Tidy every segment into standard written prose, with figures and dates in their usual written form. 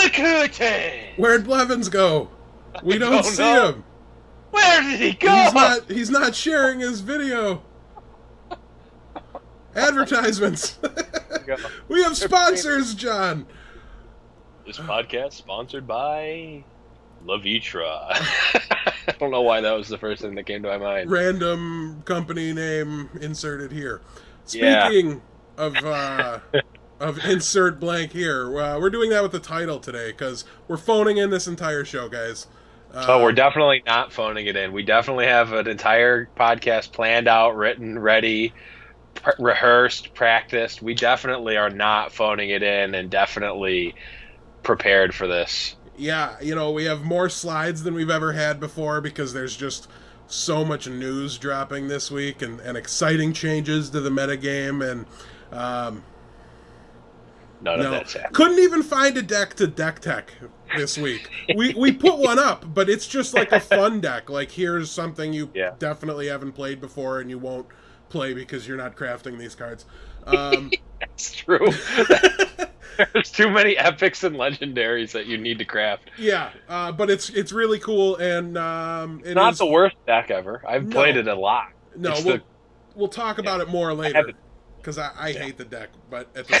Curtain! Where'd Blevins go? We don't see him. Where did he go? He's not sharing his video. Advertisements. We have sponsors, John. This podcast sponsored by Lavitra. I don't know why that was the first thing that came to my mind. Random company name inserted here. Speaking of insert blank here, we're doing that with the title today because we're phoning in this entire show, guys. So we're definitely not phoning it in. We definitely have an entire podcast planned out, written, ready, rehearsed, practiced. We definitely are not phoning it in and definitely prepared for this. Yeah, you know, we have more slides than we've ever had before because there's just so much news dropping this week and exciting changes to the metagame and None of that's happening. Couldn't even find a deck to Deck Tech this week. we put one up, but it's just like a fun deck. Like, here's something you definitely haven't played before and you won't play because you're not crafting these cards. That's true. There's too many epics and legendaries that you need to craft. Yeah, but it's really cool and it's not the worst deck ever. I've played it a lot. No, we'll talk about it more later because I hate the deck, but at the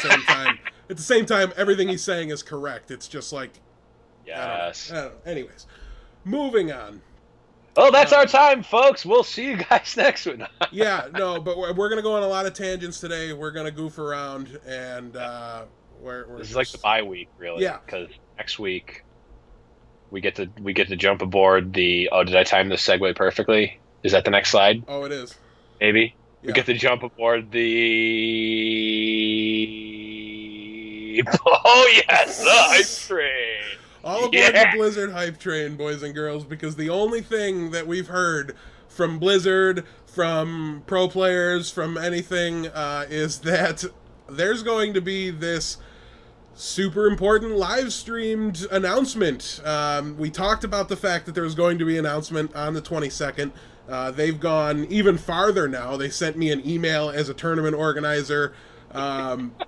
same time, everything he's saying is correct. It's just like, yes. I don't know. Anyways, moving on. Oh, that's our time, folks. We'll see you guys next week. Yeah, no, but we're gonna go on a lot of tangents today. We're gonna goof around and this is like the bye week, really. Yeah. Because next week we get to jump aboard the. Oh, did I time this segue perfectly? Is that the next slide? Oh, it is. Maybe. Yeah. We get to jump aboard the. Oh yes, the hype train. All aboard the Blizzard hype train, boys and girls, because the only thing that we've heard from Blizzard, from pro players, from anything, is that there's going to be this super important live streamed announcement. We talked about the fact that there was going to be an announcement on the 22nd. They've gone even farther now. They sent me an email as a tournament organizer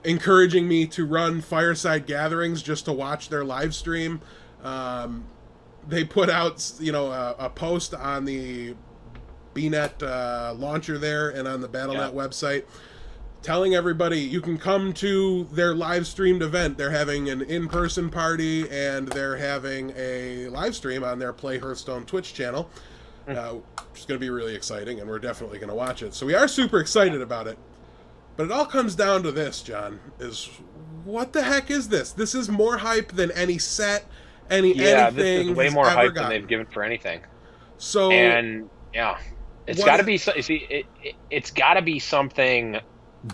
encouraging me to run fireside gatherings just to watch their live stream. They put out, a post on the BNet launcher there and on the Battle.net website telling everybody you can come to their live streamed event. They're having an in-person party and they're having a live stream on their Play Hearthstone Twitch channel, which is going to be really exciting, and we're definitely going to watch it. So we are super excited about it. But it all comes down to this, John, is what the heck is this? This is more hype than any set, anything. This is way more hype than they've given for anything. So it's got to be. It's got to be something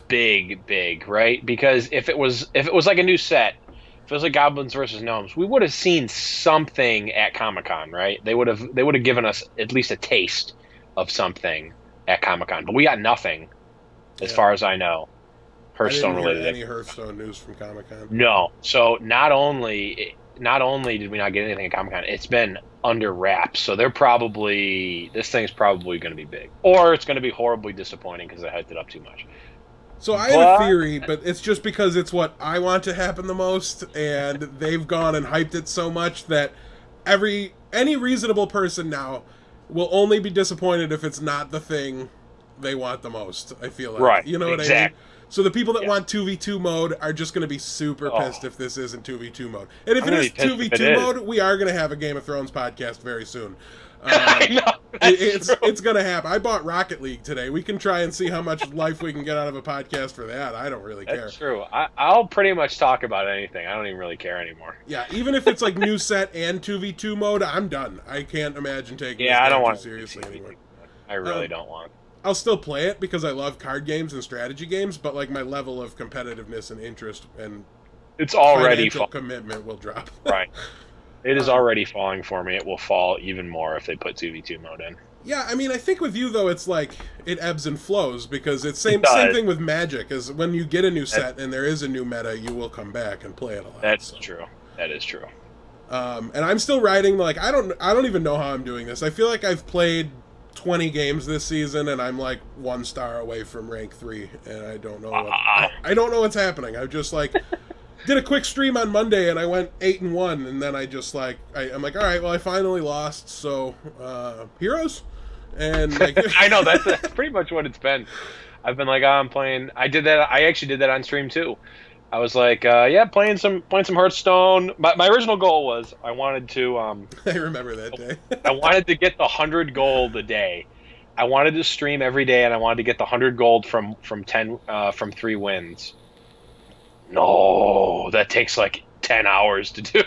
big, right? Because if it was like a new set, if it was like Goblins versus Gnomes, we would have seen something at Comic-Con, right? They would have given us at least a taste of something at Comic-Con, but we got nothing. As far as I know, Hearthstone related. Any Hearthstone news from Comic-Con? No. So not only did we not get anything at Comic-Con, it's been under wraps. So this thing's probably going to be big, or it's going to be horribly disappointing because they hyped it up too much. So I have a theory, but it's just because it's what I want to happen the most, and they've gone and hyped it so much that any reasonable person now will only be disappointed if it's not the thing they want the most. I feel like, right? You know what I mean? So the people that want 2v2 mode are just going to be super pissed if this isn't 2v2 mode. And if it is 2v2 mode, we are going to have a Game of Thrones podcast very soon. I know. It's going to happen. I bought Rocket League today. We can try and see how much life we can get out of a podcast for that. I don't really care. That's true. I'll pretty much talk about anything. I don't even really care anymore. Yeah, even if it's like new set and 2v2 mode, I'm done. I can't imagine taking this I don't want too seriously anymore. I really don't want. I'll still play it because I love card games and strategy games, but like my level of competitiveness and interest and it's already commitment will drop. Right. It is already falling for me. It will fall even more if they put 2v2 mode in. Yeah, I mean, I think with you though, it's like it ebbs and flows because it's same thing with Magic. Is when you get a new set and there is a new meta, you will come back and play it a lot. That's true. That is true. And I'm still riding. Like I don't even know how I'm doing this. I feel like I've played 20 games this season and I'm like 1 star away from rank 3 and I don't know I don't know what's happening. I'm just like did a quick stream on Monday and I went 8-1, and then I just like I'm like, all right, well I finally lost, so heroes, and like I know that's pretty much what it's been. I've been like, oh, I'm playing. I did that. I actually did that on stream too. I was like, yeah, playing some Hearthstone. My original goal was I wanted to. I remember that day. I wanted to get the 100 gold a day. I wanted to stream every day, and I wanted to get the 100 gold from 3 wins. No, that takes like 10 hours to do.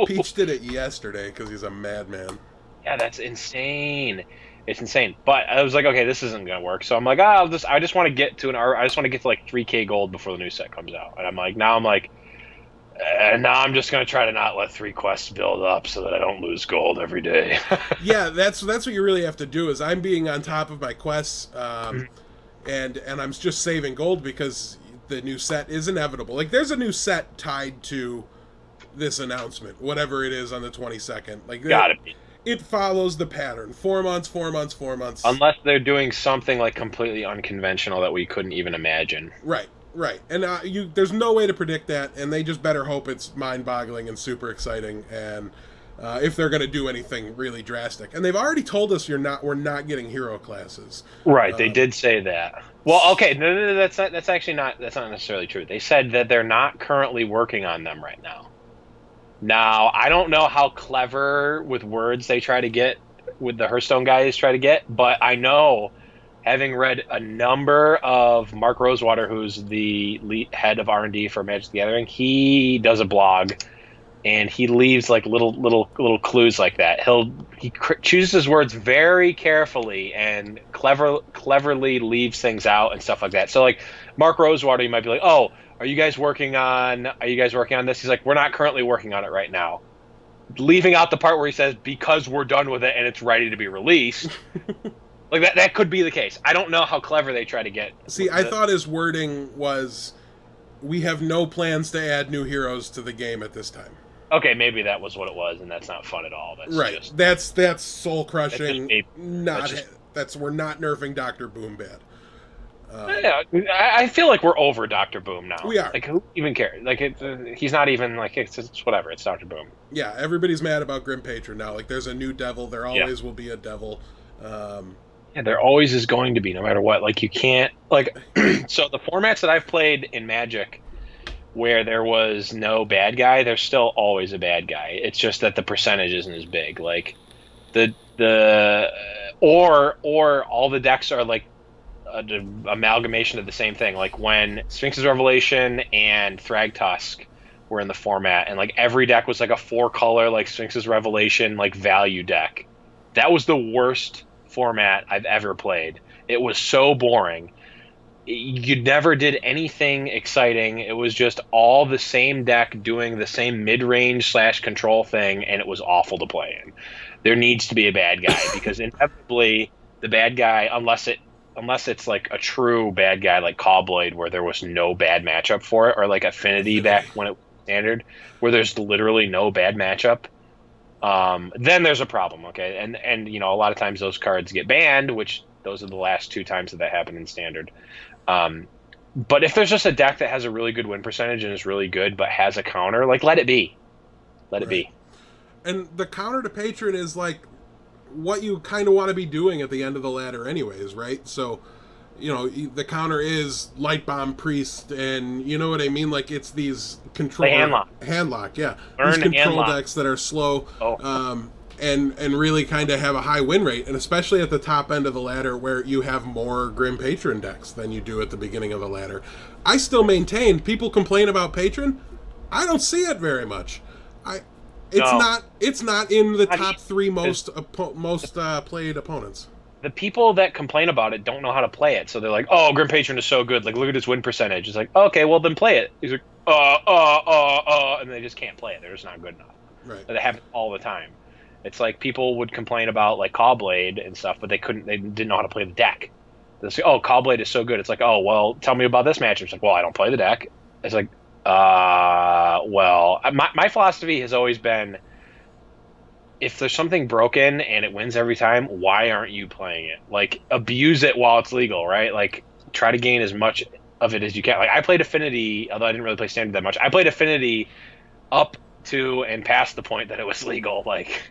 Peach did it yesterday because he's a madman. Yeah, that's insane. It's insane. But I was like, okay, this isn't gonna work. So I'm like, I just want to get to like 3K gold before the new set comes out. And now I'm just gonna try to not let 3 quests build up so that I don't lose gold every day. Yeah, that's what you really have to do. Is I'm being on top of my quests, and I'm just saving gold because the new set is inevitable. Like, there's a new set tied to this announcement, whatever it is on the 22nd. Like, gotta be. It follows the pattern. 4 months, 4 months, 4 months. Unless they're doing something like completely unconventional that we couldn't even imagine. Right. And there's no way to predict that, and they just better hope it's mind-boggling and super exciting, and if they're going to do anything really drastic. And they've already told us we're not getting hero classes. Right, they did say that. Well, okay, no, that's not necessarily true. They said that they're not currently working on them right now. Now, I don't know how clever with words they try to get, with the Hearthstone guys try to get, but I know, having read a number of Mark Rosewater, who's the head of R&D for Magic the Gathering, he does a blog, and he leaves like little clues like that. He chooses his words very carefully and cleverly leaves things out and stuff like that. So like Mark Rosewater, you might be like, oh, Are you guys working on this? He's like, we're not currently working on it right now. Leaving out the part where he says, because we're done with it and it's ready to be released. Like, that could be the case. I don't know how clever they try to get. See, I thought his wording was, we have no plans to add new heroes to the game at this time. Okay, maybe that was what it was, and that's not fun at all. That's right. Just, that's soul crushing. We're not nerfing Dr. Boom bad. Yeah, I feel like we're over Dr. Boom now. We are. Like, who even cares? Like, he's not even, like, it's whatever. It's Dr. Boom. Yeah, everybody's mad about Grim Patron now. Like, there's a new devil. There always will be a devil. Yeah, there always is going to be, no matter what. Like, you can't, like, so the formats that I've played in Magic where there was no bad guy, there's still always a bad guy. It's just that the percentage isn't as big. Like, or all the decks are, like, an amalgamation of the same thing. Like when Sphinx's Revelation and Thragtusk were in the format, and like every deck was like a 4-color like Sphinx's Revelation like value deck. That was the worst format I've ever played. It was so boring. You never did anything exciting. It was just all the same deck doing the same mid-range / control thing, and it was awful to play in. There needs to be a bad guy, because inevitably the bad guy, unless it's like a true bad guy like Cobblade, where there was no bad matchup for it, or like Affinity back when it was standard, where there's literally no bad matchup, then there's a problem, okay? And you know, a lot of times those cards get banned, which those are the last 2 times that happened in standard. But if there's just a deck that has a really good win percentage and is really good but has a counter, like, let it be. Let it be. And the counter to Patron is like what you kind of want to be doing at the end of the ladder anyways, right? So, you know, the counter is Light Bomb Priest, and you know what I mean? Like, it's these control... Handlock, yeah. These control decks that are slow, and really kind of have a high win rate, and especially at the top end of the ladder where you have more Grim Patron decks than you do at the beginning of the ladder. I still maintain, people complain about Patron, I don't see it very much. It's not in the top 3 most played opponents. The people that complain about it don't know how to play it, so they're like, "Oh, Grim Patron is so good. Like, look at his win percentage." It's like, okay, well then play it. He's like, and they just can't play it. They're just not good enough. Right. They happen all the time. It's like people would complain about like Cobblade and stuff, but they didn't know how to play the deck. They say, "Oh, Cobblade is so good." It's like, "Oh, well, tell me about this matchup." It's like, "Well, I don't play the deck." It's like, well, my philosophy has always been, if there's something broken and it wins every time, why aren't you playing it? Like, abuse it while it's legal, right? Like, try to gain as much of it as you can. Like I played Affinity, although I didn't really play Standard that much. I played Affinity up to and past the point that it was legal. Like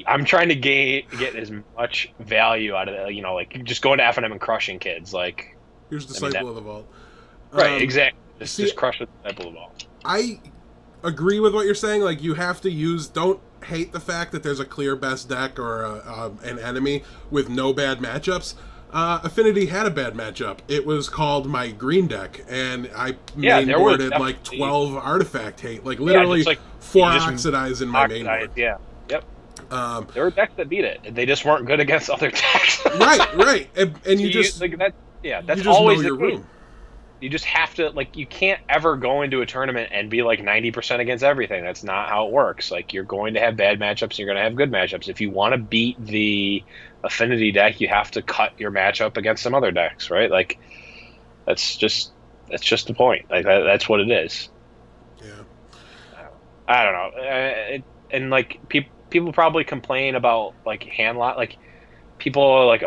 I'm trying to get as much value out of it. You know, like just going to FNM and crushing kids. Like here's Disciple of the Vault. Right, exactly. Just crush the Disciple of the Vault. I agree with what you're saying. Like you have to use. Don't hate the fact that there's a clear best deck or an enemy with no bad matchups. Affinity had a bad matchup. It was called my green deck, and I mainboarded like 12 artifact hate. Like literally like, 4 Oxidize in my mainboard. Yeah. Yep. There were decks that beat it. They just weren't good against other decks. right. And you just like that. Yeah, that's you just always know your the case. room. You just have to, like, you can't ever go into a tournament and be like 90% against everything. That's not how it works. Like, you're going to have bad matchups and you're going to have good matchups. If you want to beat the Affinity deck, you have to cut your matchup against some other decks, right? Like, that's just the point. Like, that's what it is. Yeah. I don't know. And like, people probably complain about, like, handlock. Like, people are like,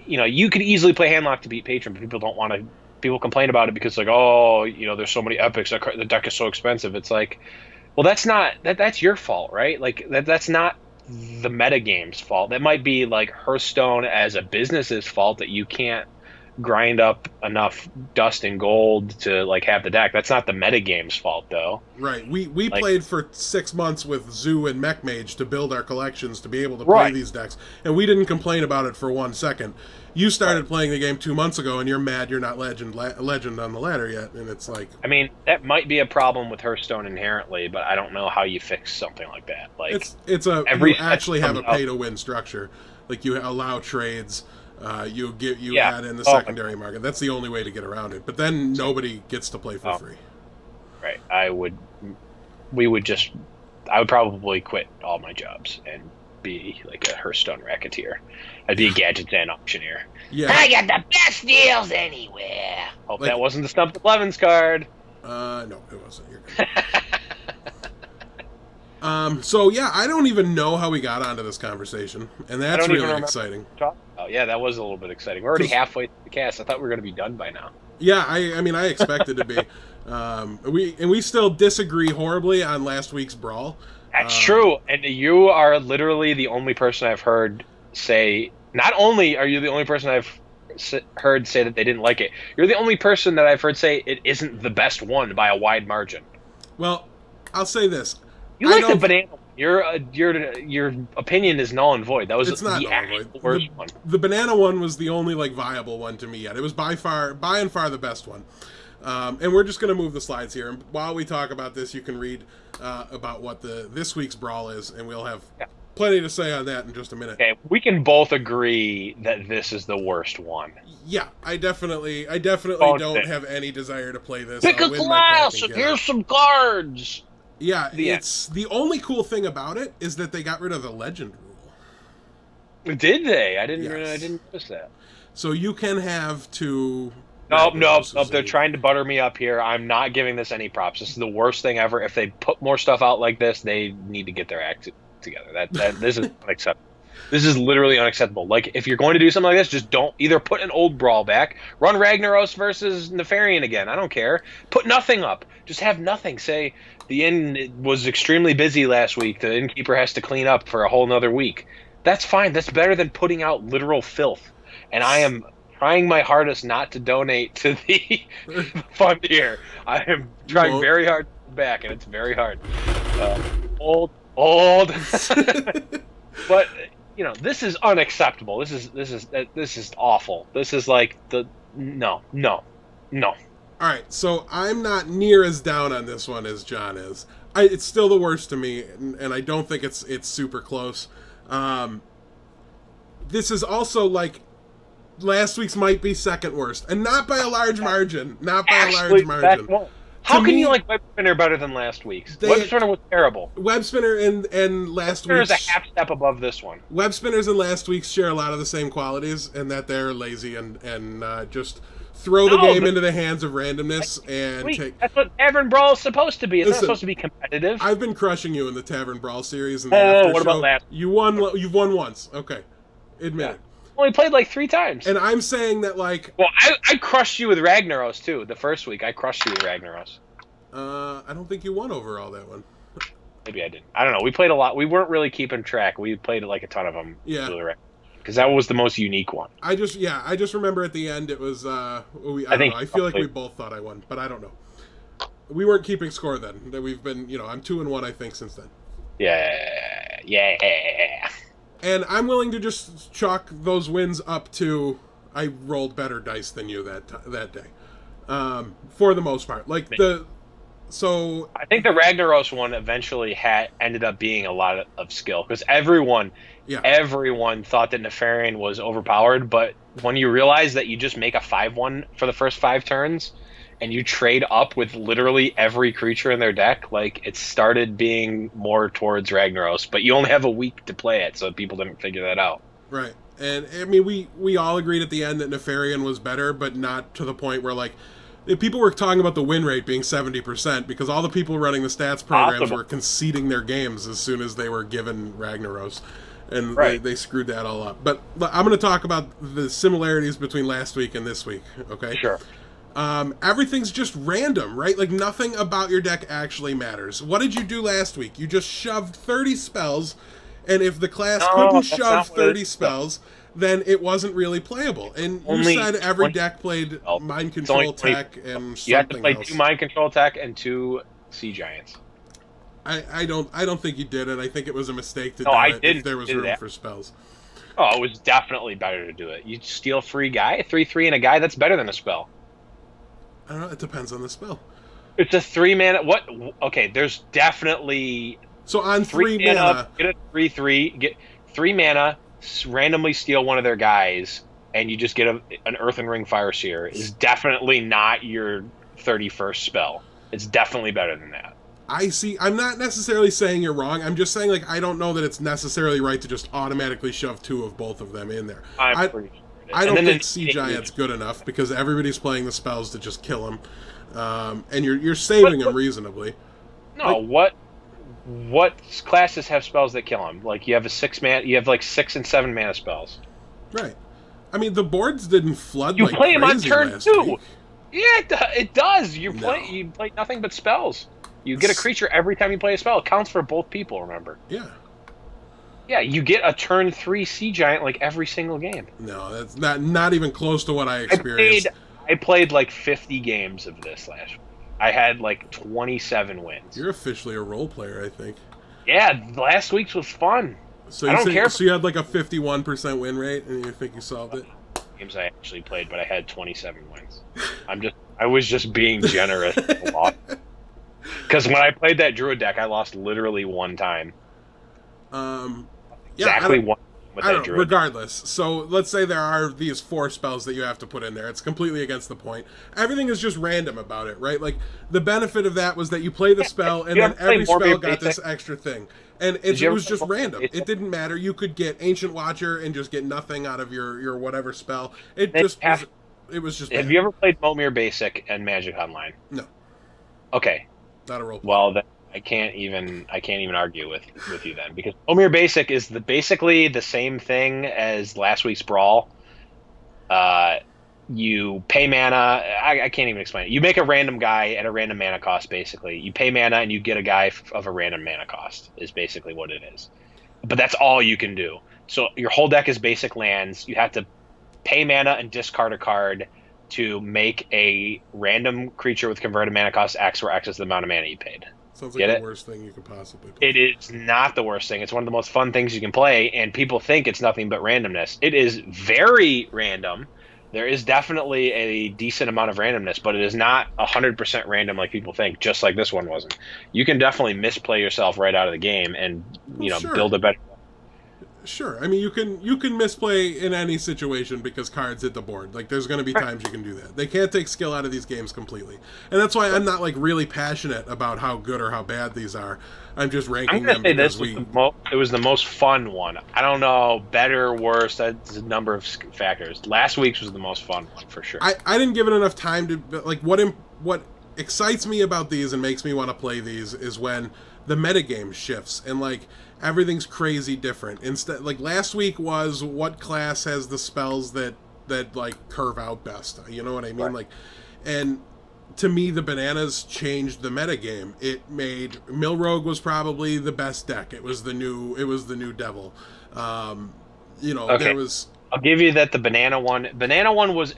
you know, you could easily play handlock to beat Patron, but people don't want to. People complain about it because, like, oh, you know, there's so many epics. The deck is so expensive. It's like, well, that's not that's your fault, right? Like, that's not the metagame's fault. That might be like Hearthstone as a business's fault that you can't grind up enough dust and gold to like have the deck. That's not the metagame's fault, though. Right. We like, played for 6 months with Zoo and Mech Mage to build our collections to be able to play these decks, and we didn't complain about it for 1 second. You started playing the game 2 months ago, and you're mad you're not legend on the ladder yet, and it's like... I mean, that might be a problem with Hearthstone inherently, but I don't know how you fix something like that. Like you actually have a pay-to-win structure. Like, you allow trades, you add in the secondary market. That's the only way to get around it. But then nobody gets to play for free. Right. I would probably quit all my jobs and be like a Hearthstone racketeer. I'd be a Gadget and auctioneer. Yeah. I got the best deals anywhere. Hope that wasn't the Stump the Levens card. No, it wasn't. You're good. So yeah, I don't even know how we got onto this conversation, and that's really exciting. Oh yeah, that was a little bit exciting. We're already halfway through the cast. I thought we were going to be done by now. Yeah, I mean, I expected to be. We still disagree horribly on last week's Brawl. That's true, and you are literally the only person I've heard say. Not only are you the only person I've heard say that they didn't like it, you're the only person that I've heard say it isn't the best one by a wide margin. Well, I'll say this: you like the banana one. Your opinion is null and void. That was the actual worst one. The banana one was the only like viable one to me yet. It was by and far the best one. And we're just going to move the slides here. And while we talk about this, you can read about what this week's Brawl is, and we'll have plenty to say on that in just a minute. Okay, we can both agree that this is the worst one. Yeah, I definitely don't have any desire to play this. Pick a class, and here's some cards. Yeah, it's the only cool thing about it is that they got rid of the legend rule. Did they? I didn't notice that. So you can have two. Nope. They're trying to butter me up here. I'm not giving this any props. This is the worst thing ever. If they put more stuff out like this, they need to get their act together. This is unacceptable. This is literally unacceptable. Like, if you're going to do something like this, just don't either put an old Brawl back, run Ragnaros versus Nefarian again. I don't care. Put nothing up. Just have nothing. Say the inn was extremely busy last week. The innkeeper has to clean up for a whole nother week. That's fine. That's better than putting out literal filth. And I am trying my hardest not to donate to the fund here. I am trying very hard to go back, and it's very hard. Old. But you know, this is unacceptable. This is awful. This is like no. All right, so I'm not near as down on this one as John is. It's still the worst to me, and I don't think it's super close. This is also like last week's might be second worst, and not by a large margin. How can you like Web Spinner better than last week's? Web Spinner was terrible. Web Spinner and last week's is a half step above this one. Web Spinners and last week's share a lot of the same qualities, and that they're lazy and just throw the game into the hands of randomness and take. That's what Tavern Brawl is supposed to be. It's not supposed to be competitive. I've been crushing you in the Tavern Brawl series. And what about last? You've won once. Okay, admit it. only played like 3 times. And I'm saying that, like... Well, I crushed you with Ragnaros, too. The first week, I crushed you with Ragnaros. I don't think you won overall that one. Maybe I didn't. I don't know. We played a lot. We weren't really keeping track. We played like a ton of them. Yeah. Because that was the most unique one. I just remember at the end it was, I don't know. I feel like we both thought I won, but I don't know. We weren't keeping score then. That we've been, I'm 2-1, I think, since then. Yeah. And I'm willing to just chalk those wins up to I rolled better dice than you that day, for the most part. Like So I think the Ragnaros one eventually ended up being a lot of skill because everyone thought that Nefarian was overpowered, but when you realize that you just make a 5/1 for the first 5 turns and you trade up with literally every creature in their deck, like it started being more towards Ragnaros, but you only have a week to play it, so people didn't figure that out. Right. And I mean we all agreed at the end that Nefarian was better, but not to the point where like people were talking about the win rate being 70% because all the people running the stats programs were conceding their games as soon as they were given Ragnaros. And they screwed that all up. But I'm going to talk about the similarities between last week and this week, okay? Sure. Everything's just random, right? Like, nothing about your deck actually matters. What did you do last week? You just shoved 30 spells, and if the class couldn't shove 30 spells, then it wasn't really playable. And you said every deck played Mind Control Tech and something else. You have to play 2 Mind Control Tech and 2 Sea Giants. I don't think you did, and I think it was a mistake to do it if there was room for spells. Oh, it was definitely better to do it. You steal a free guy, 3/3 and a guy, that's better than a spell. I don't know, it depends on the spell. It's a 3 mana. What? Okay, there's definitely. So on 3 mana. Get a 3/3, get 3 mana, randomly steal one of their guys, and you just get an Earthen Ring Fireseer is definitely not your 31st spell. It's definitely better than that. I see. I'm not necessarily saying you're wrong. I'm just saying, like, I don't know that it's necessarily right to just automatically shove 2 of both of them in there. I'm pretty sure it is. I don't think Sea Giant's good enough because everybody's playing the spells to just kill them, and you're saving them reasonably. No, like, what classes have spells that kill them? Like you have you have like 6 and 7 mana spells. Right. I mean, the boards didn't flood. You like play them on turn 2. Week. Yeah, it does. You play nothing but spells. You get a creature every time you play a spell. It counts for both people, remember? Yeah. Yeah, you get a turn 3 Sea Giant like every single game. No, that's not even close to what I experienced. I played like 50 games of this last week. I had like 27 wins. You're officially a role player, I think. Yeah, last week's was fun. So I don't care. So you had like a 51% win rate, and you think you solved it? Games I actually played, but I had 27 wins. I was just being generous a lot. Because when I played that Druid deck, I lost literally 1 time. Exactly one with that Druid. Regardless, so let's say there are these 4 spells that you have to put in there. It's completely against the point. Everything is just random about it, right? Like, the benefit of that was that you play the spell, and then every spell got this extra thing. And it was just random. It didn't matter. You could get Ancient Watcher and just get nothing out of your whatever spell. It was just bad. Have you ever played Momir Basic and Magic Online? No. Okay. Not a role play. Well, then I can't even argue with you then, because Momir Basic is basically the same thing as last week's Brawl. You pay mana. I can't even explain it. You make a random guy at a random mana cost, basically. You pay mana and you get a guy of a random mana cost, is basically what it is. But that's all you can do. So your whole deck is basic lands. You have to pay mana and discard a card to make a random creature with converted mana cost X, where X is the amount of mana you paid. Sounds like the worst thing you could possibly play. It is not the worst thing. It's one of the most fun things you can play, and people think it's nothing but randomness. It is very random. There is definitely a decent amount of randomness, but it is not 100% random like people think, just like this one wasn't. You can definitely misplay yourself right out of the game and build a better. Sure. I mean, you can misplay in any situation because cards hit the board. Like, there's going to be times you can do that. They can't take skill out of these games completely. And that's why I'm not, like, really passionate about how good or how bad these are. I'm just ranking them because it was the most fun one. I don't know, better or worse, that's a number of factors. Last week's was the most fun one, for sure. I didn't give it enough time to, like, what excites me about these and makes me want to play these is when the metagame shifts and like everything's crazy different. Instead, like last week was what class has the spells that like curve out best. You know what I mean? Right. Like, and to me, the bananas changed the metagame. It made Milrogue was probably the best deck. It was the new devil. You know, Okay. there was. I'll give you that the banana one was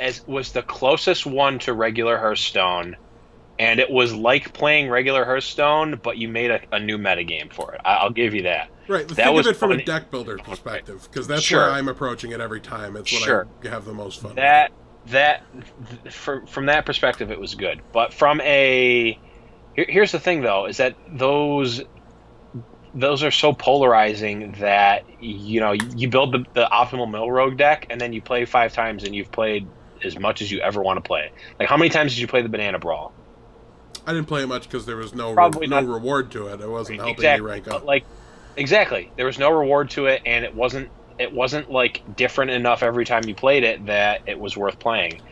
the closest one to regular Hearthstone, and it was like playing regular Hearthstone, but you made a new metagame for it. I'll give you that. Right, That think was of it from funny. a deck builder perspective, because that's Sure. where I'm approaching it every time. It's what Sure. I have the most fun From that perspective, it was good. But here's the thing though, is that those are so polarizing that you build the optimal Milrogue deck and then you play 5 times and you've played as much as you ever want to play. Like how many times did you play the Banana Brawl? with. I didn't play it much because there was no Probably no not. reward to it. It wasn't helping Exactly. me rank But, up. like exactly, there was no reward to it, and it wasn't like different enough every time you played it that it was worth playing.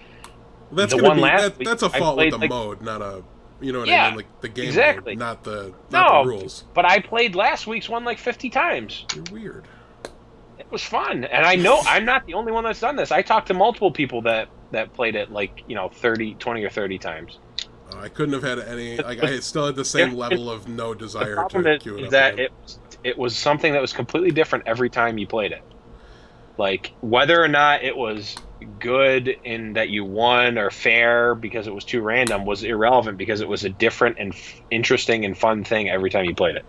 That's the gonna one be last week, that's a I fault with played, the like- mode, not a what Yeah, I mean, like the game exactly. mode, not the No, rules. but I played last week's one like 50 times. You're weird. It was fun, and I know I'm not the only one that's done this. I talked to multiple people that played it like 20 or 30 times. I couldn't have had any. Like I still had the same level of no The desire problem to is queue it up. that again. it was something that was completely different every time you played it. Like whether or not it was good in that you won or fair because it was too random was irrelevant because it was a different and interesting and fun thing every time you played it.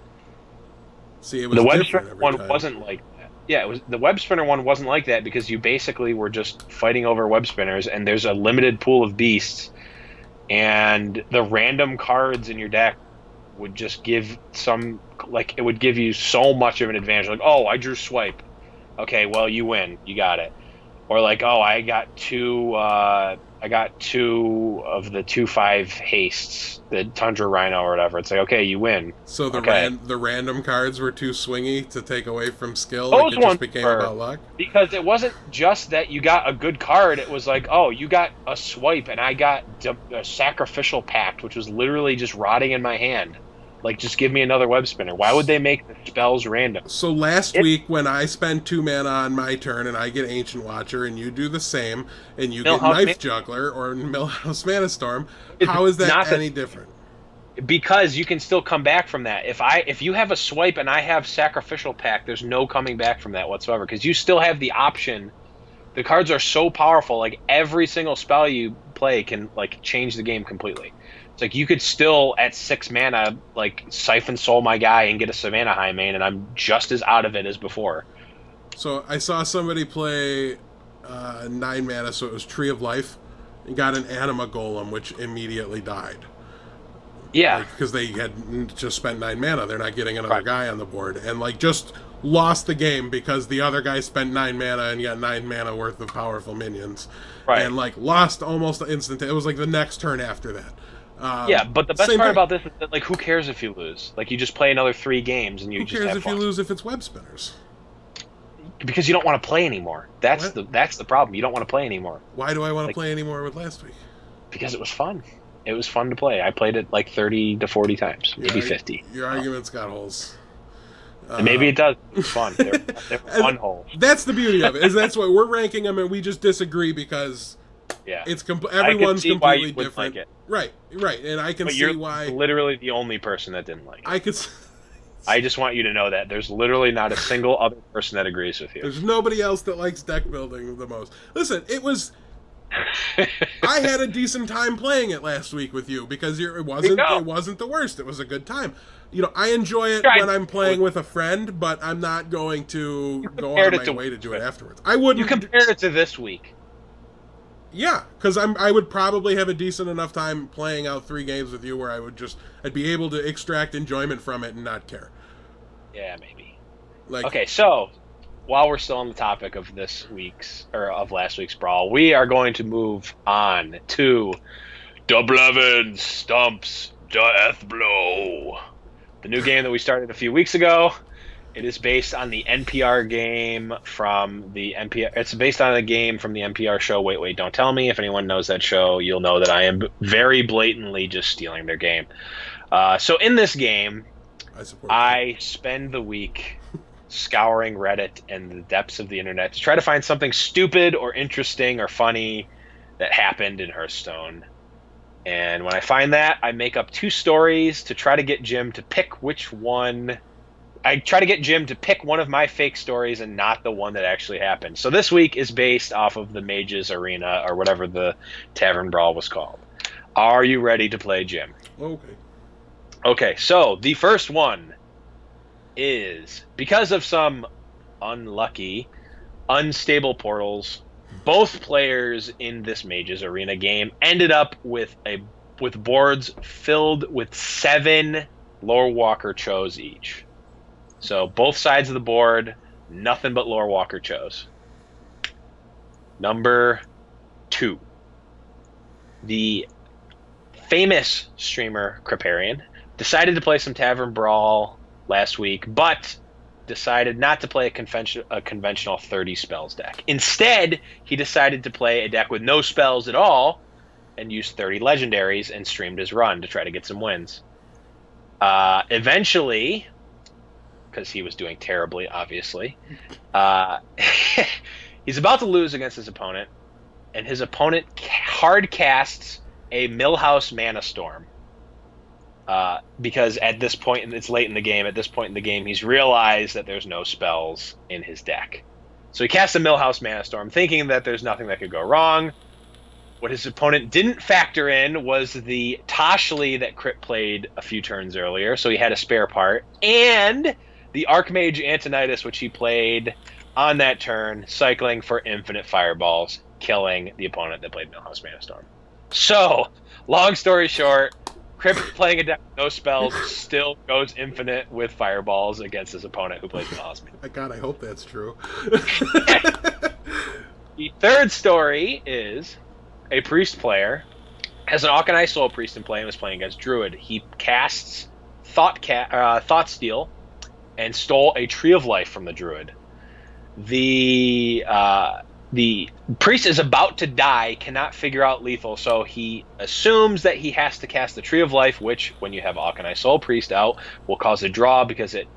See, it was The web different spinner every one time. wasn't like that. Yeah, it was the web spinner one wasn't like that because you basically were just fighting over web spinners, and there's a limited pool of beasts, and the random cards in your deck would just give it would give you so much of an advantage. Like, oh, I drew swipe. Okay, well you win, you got it. Or like, oh, I got two of the 2/5 hastes, the Tundra Rhino or whatever. It's like, okay, you win. So Okay. the random cards were too swingy to take away from skill. Those Like it just ones became were. about luck. Because it wasn't just that you got a good card. It was like, oh, you got a swipe, and I got a sacrificial pact, which was literally just rotting in my hand. Like, just give me another web spinner. Why would they make the spells random? So last week when I spend 2 mana on my turn and I get Ancient Watcher and you do the same and you get Millhouse Knife Man- Juggler or Millhouse Mana Storm, It's how is that not that- any different? Because you can still come back from that. If you have a swipe and I have sacrificial pact, there's no coming back from that whatsoever. Because you still have the option. The cards are so powerful. Like every single spell you play can like change the game completely. It's like you could still at 6 mana like Siphon Soul my guy and get a Savannah High main, and I'm just as out of it as before. So I saw somebody play 9 mana, so it was Tree of Life, and got an Anima Golem, which immediately died. Yeah, Because they had just spent 9 mana. They're not getting another Right. guy on the board. And like just lost the game because the other guy spent 9 mana and got 9 mana worth of powerful minions. Right. And like lost almost instant. It was like the next turn after that. yeah. But the best same part thing. about this is that like who cares if you lose? Like you just play another 3 games and you Who just cares have if fun. you lose if it's web spinners? Because you don't want to play anymore. That's What? that's the problem. You don't want to play anymore Why do I want to Like- play anymore with last week? because it was fun. It was fun to play. I played it like 30 to 40 times, maybe Your- 50. Your argument's got holes. And maybe it does. It's fun. They're fun holes. That's the beauty of it. Is that's why we're ranking them and we just disagree because Yeah. it's I can everyone's see why completely you would different. like it. Right, and I can But see you're why. literally the only person that didn't like it. I could. I just want you to know that there's literally not a single other person that agrees with you. There's nobody else that likes deck building the most. Listen, it was. I had a decent time playing it last week with you because it wasn't the worst. It was a good time. You know, I enjoy it Right. when I'm playing with a friend, but I'm not going to go compared out of it my to- way to do it afterwards. I wouldn't. You compared it to this week. Yeah, because I would probably have a decent enough time playing out 3 games with you where I'd be able to extract enjoyment from it and not care. Yeah, maybe. Like, Okay, so while we're still on the topic of of last week's brawl, we are going to move on to Dublevin Stumps Death Blow, the new game that we started a few weeks ago. It is based on the NPR game from the NPR. It's based on a game from the NPR show. Wait, wait, don't tell me. If anyone knows that show, you'll know that I am very blatantly just stealing their game. So in this game, I support I spend the week scouring Reddit and the depths of the internet to try to find something stupid or interesting or funny that happened in Hearthstone. And when I find that, I make up 2 stories to try to get Jim to pick which one. I try to get Jim to pick one of my fake stories and not the one that actually happened. So this week is based off of the Mages Arena, or whatever the Tavern Brawl was called. Are you ready to play, Jim? Okay. Okay, so the first one is, because of some unlucky, unstable portals, both players in this Mages Arena game ended up with boards filled with 7 Lore Walker Chos each. So both sides of the board, nothing but Lore Walker Chos. Number 2. The famous streamer Kripparrian decided to play some Tavern Brawl last week, but decided not to play a conventional 30 spells deck. Instead, he decided to play a deck with no spells at all and used 30 legendaries and streamed his run to try to get some wins. Eventually, because he was doing terribly, obviously, he's about to lose against his opponent, and his opponent hard casts a Millhouse Mana Storm. Because at this point, and it's late in the game, at this point in the game, he's realized that there's no spells in his deck. So he casts a Millhouse Mana Storm, thinking that there's nothing that could go wrong. What his opponent didn't factor in was the Toshli that Crip played a few turns earlier, so he had a spare part, and the Archmage Antonidas, which he played on that turn, cycling for infinite fireballs, killing the opponent that played Millhouse Mana Storm. So, long story short, Crip playing a deck with no spells still goes infinite with fireballs against his opponent who plays Millhouse Mana. God, I hope that's true. The third story is a priest player has an Auchenai Soul Priest in play and was playing against Druid. He casts Thoughtsteal and stole a Tree of Life from the Druid. The priest is about to die, cannot figure out lethal, so he assumes that he has to cast the Tree of Life, which, when you have Auchenai Soul Priest out, will cause a draw because it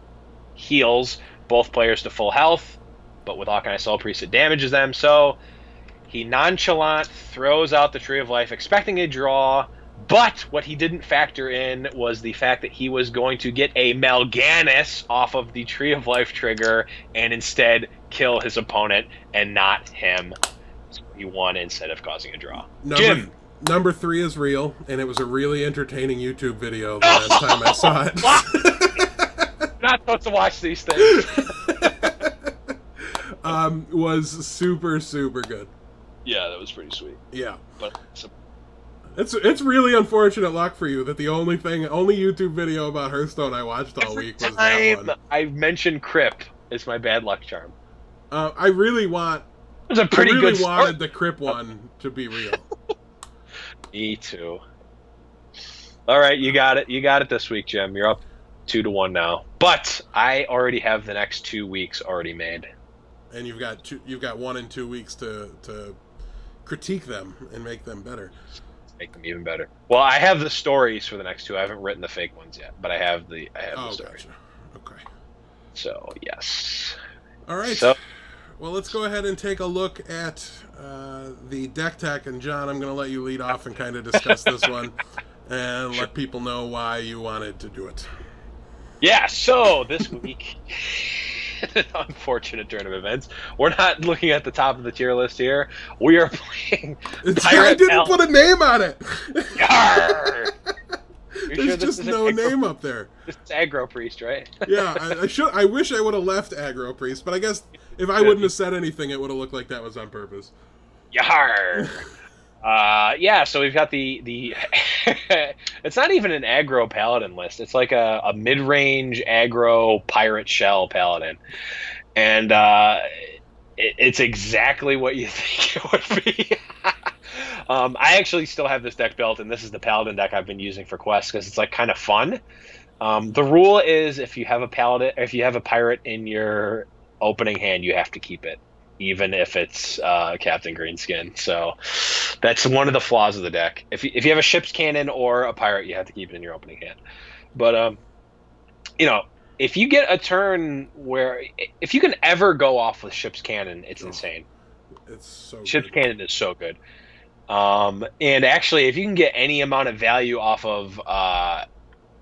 heals both players to full health, but with Auchenai Soul Priest it damages them, so he nonchalant throws out the Tree of Life, expecting a draw, but what he didn't factor in was the fact that he was going to get a Mal'Ganis off of the Tree of Life trigger and instead kill his opponent and not him. So he won instead of causing a draw. Jim! Number 3 is real, and it was a really entertaining YouTube video the last time I saw it. You're not supposed to watch these things. Was super, super good. Yeah, that was pretty sweet. Yeah. But it's really unfortunate luck for you that the only YouTube video about Hearthstone I watched all week was that one. I mentioned Crip as my bad luck charm. I really wanted the Crip one to be real. Me too. All right, you got it. You got it this week, Jim. You're up 2-1 now. But I already have the next 2 weeks already made. And you've got 1 and 2 weeks to critique them and make them better. Make them even better. Well, I have the stories for the next 2. I haven't written the fake ones yet, but I have the stories. Gotcha. Okay. So yes. All right. So, well, let's go ahead and take a look at the deck tech, and John, I'm going to let you lead off and kind of discuss this one, and let people know why you wanted to do it. Yeah. So this week. Unfortunate turn of events. We're not looking at the top of the tier list here. We are playing. I didn't put a name on it. There's just no name up there. This is Aggro Priest, right? Yeah, I wish I would have left Aggro Priest, but I guess if I wouldn't have said anything, it would have looked like that was on purpose. Yar. Yeah, so we've got the it's not even an aggro paladin list. It's like a mid-range aggro pirate shell paladin. And it's exactly what you think it would be. I actually still have this deck built, and this is the paladin deck I've been using for quests because it's like kind of fun. The rule is if you have a pirate in your opening hand, you have to keep it, even if it's Captain Greenskin. So that's one of the flaws of the deck. If you have a ship's cannon or a pirate, you have to keep it in your opening hand. But you know, if you get a turn where if you can ever go off with Ship's Cannon, it's insane. It's so Ship's good. Cannon is so good. And actually, if you can get any amount of value off of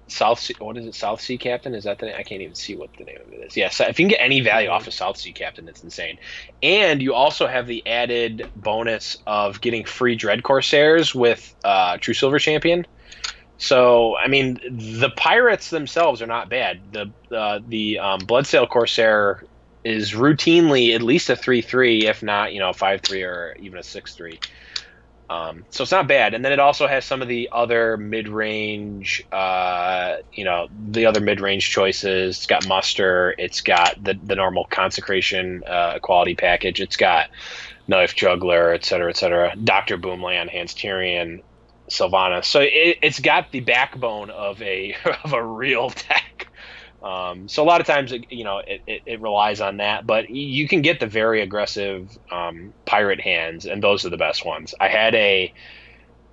South Sea, what is it? South Sea Captain? Is that the name? I can't even see what the name of it is. Yeah, so if you can get any value off of South Sea Captain, it's insane. And you also have the added bonus of getting free Dread Corsairs with True Silver Champion. So, I mean, the pirates themselves are not bad. The Bloodsail Corsair is routinely at least a 3/3, if not, 5/3 or even a 6/3. So it's not bad. And then it also has some of the other mid-range, the other mid-range choices. It's got muster. It's got the normal consecration quality package. It's got knife juggler, et cetera, Dr. Boomland, Hans Tyrion, Sylvanas. So it's got the backbone of a of a real deck. So a lot of times, it relies on that, but you can get the very aggressive pirate hands, and those are the best ones. I had